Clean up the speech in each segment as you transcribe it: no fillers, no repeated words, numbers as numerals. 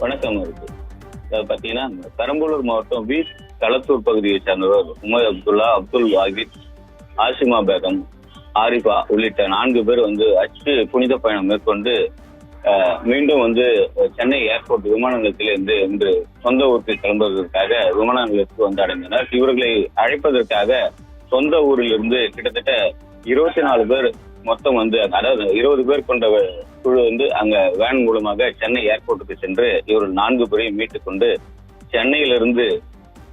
வணக்கம் இருக்கு. பாத்தீங்கன்னா பெரம்பலூர் மாவட்டம் களத்தூர் பகுதியை சேர்ந்தவர் உமர் அப்துல்லா, அப்துல் வாகித், ஆசிமா பேகம், ஆரிஃபா உள்ளிட்ட 4 பேர் அச்சு புனித பயணம் மேற்கொண்டு மீண்டும் சென்னை ஏர்போர்ட் விமான நிலையத்திலிருந்து இன்று சொந்த ஊருக்கு கிளம்புவதற்காக விமான நிலையத்துக்கு அடைந்தனர். இவர்களை அழைப்பதற்காக சொந்த ஊரில் இருந்து கிட்டத்தட்ட 24 பேர் மொத்தம் அதாவது 20 பேர் கொண்ட குழு அங்க வேன் மூலமாக சென்னை ஏர்போர்ட்டுக்கு சென்று இவர்கள் 4 பேரையும் மீட்டுக் கொண்டு சென்னையிலிருந்து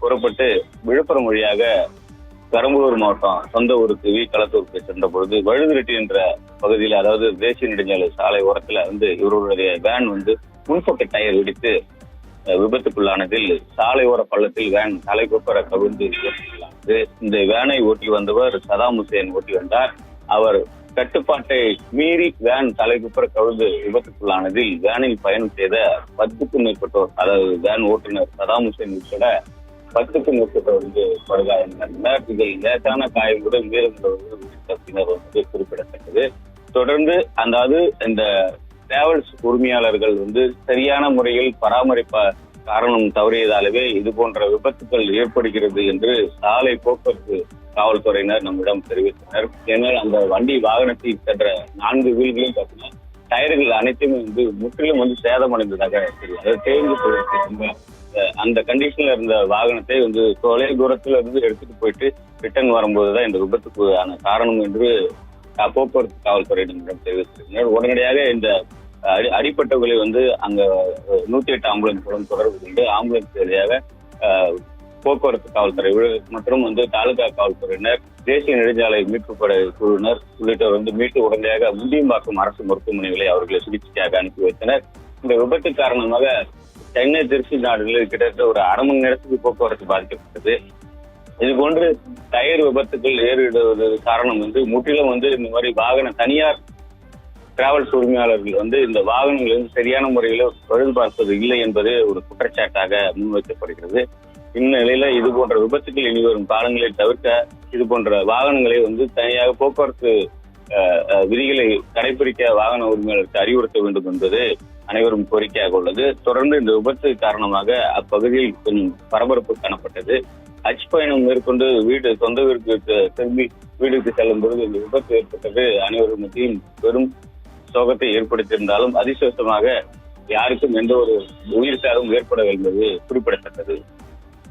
புறப்பட்டு விழுப்புரம் வழியாக பெரம்பலூர் மாவட்டம் சொந்த ஊருக்கு களத்தூருக்கு சென்ற பொழுது வழுதிரெட்டி என்ற பகுதியில், அதாவது தேசிய நெடுஞ்சாலை சாலை ஓரத்துல இவர்களுடைய வேன் முன்பக்க டயர் வெடித்து விபத்துக்குள்ளானதில் சாலை ஓர பள்ளத்தில் வேன் தலைக்குப்பர கவிழ்ந்து விபத்துக்குள்ளானது. இந்த வேனை ஓட்டி வந்தவர் சதாம் ஹுசேன் ஓட்டி வந்தார். அவர் கட்டுப்பாட்டை மீறி வேன் தலைக்குப்புற கவிழ்ந்து விபத்துக்குள்ளானதில் வேனில் பயணம் செய்த 10க்கும் மேற்பட்டோர், அதாவது வேன் ஓட்டுநர் சதாம் ஹுசேன் உட்பட 10க்கும் மேற்பட்டோர் படுகாயமடைந்தனர். இதில் லேசான காயங்களுடன் மீதமுள்ளவர்கள் உள்ளிட்ட பின்னர் குறிப்பிடத்தக்கது. தொடர்ந்து இந்த டிராவல்ஸ் உரிமையாளர்கள் சரியான முறையில் பராமரிப்ப காரணம் தவறியதாலவே இது போன்ற விபத்துகள் ஏற்படுகிறது என்று சாலை போக்குவரத்து காவல்துறையினர் நம்மிடம் தெரிவித்தனர். ஏனால் அந்த வண்டி வாகனத்தை சென்ற 4 வீல்களும் பார்த்தீங்கன்னா டயர்கள் அனைத்துமே முற்றிலும் சேதமடைந்ததாக தெரியும். அதை தேர்ந்து கொள்வதற்கு அந்த கண்டிஷன்ல இருந்த வாகனத்தை தொலை தூரத்துல எடுத்துட்டு போயிட்டு ரிட்டர்ன் வரும்போதுதான் இந்த விபத்துக்கு காரணம் என்று போக்குவரத்து காவல்துறை நம்மிடம் தெரிவித்திருந்தனர். உடனடியாக இந்த அடிப்பட்டவர்களை அங்க 108 ஆம்புலன்ஸ் மூலம் தொடர்பு கொண்டு ஆம்புலன்ஸ் வழியாக போக்குவரத்து காவல்துறை மற்றும் தாலுகா காவல்துறையினர், தேசிய நெடுஞ்சாலை மீட்புப்படை குழுவினர் உள்ளிட்டவர் மீட்டு உடனடியாக முண்டியம்பாக்கம் அரசு மருத்துவமனைகளை அவர்களை சிகிச்சைக்காக அனுப்பி வைத்தனர். இந்த விபத்து காரணமாக சென்னை திருச்சி நாடுகளில் கிட்டத்தட்ட ஒரு அரை மணி நேரத்துக்கு போக்குவரத்து பாதிக்கப்பட்டது. இது போன்று டயர் விபத்துக்கள் ஏறிடுவது காரணம் முற்றிலும் இந்த மாதிரி தனியார் டிராவல்ஸ் உரிமையாளர்கள் இந்த வாகனங்கள் சரியான முறையில் பழுது பார்ப்பது இல்லை என்பது ஒரு குற்றச்சாட்டாக முன்வைக்கப்படுகிறது. இந்நிலையில இது போன்ற விபத்துக்கள் இனி வரும் காலங்களில் தவிர்க்க இது போன்ற வாகனங்களை தனியாக போக்குவரத்து விதிகளை கடைபிடிக்க வாகன உரிமையாளருக்கு அறிவுறுத்த வேண்டும் என்பது அனைவரும் கோரிக்கையாக உள்ளது. தொடர்ந்து இந்த விபத்து காரணமாக அப்பகுதியில் கொஞ்சம் பரபரப்பு காணப்பட்டது. ஹஜ் பயணம் மேற்கொண்டு சொந்த வீட்டுக்கு திரும்பி வீடுக்கு செல்லும் பொழுது இந்த விபத்து ஏற்பட்டது அனைவரும் மத்தியில் பெரும் சோகத்தை ஏற்படுத்தியிருந்தாலும் அதிர்ஷ்டவசமாக யாருக்கும் எந்த ஒரு உயிர் சேதமும் ஏற்படவில்லை என்பது குறிப்பிடத்தக்கது.